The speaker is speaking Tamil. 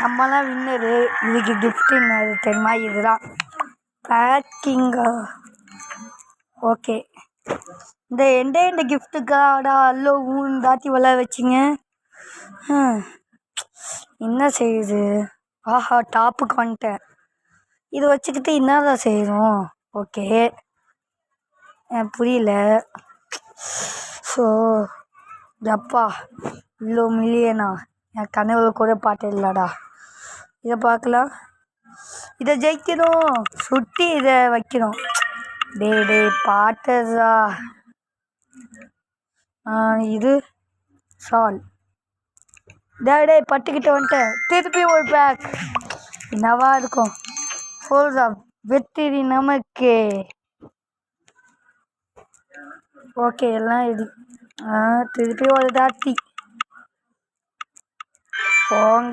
நம்மலாம் வின்னரு. இதுக்கு கிஃப்ட் என்னது தெரியுமா? இதுதான் பேக்கிங்கா. ஓகே, இந்த கிஃப்ட்டுக்காடா அல்லோ ஊன் தாத்தி வள வச்சிங்க. என்ன செய்யுது? ஆஹா, டாப்புக்கு வந்துட்டேன். இதை வச்சுக்கிட்டு என்னதான் செய்யணும்? ஓகே, புரியல. ஸோ ஜப்பா, இவ்வளோ மில்லியனா என் கனவுல கூட பாட்டு இல்லைடா. இதை பார்க்கலாம். இதை ஜெயிக்கணும், சுட்டி இதை வைக்கணும். டே பாட்டதா. இது சால். டே பட்டுக்கிட்ட வந்துட்டேன். திருப்பி ஒரு பேக். என்னவா இருக்கும்? ஃபோல்ஸா, வெற்றி நமக்கு. ஓகே, எல்லாம் இது. திருப்பி ஒரு தாத்தி போங்க.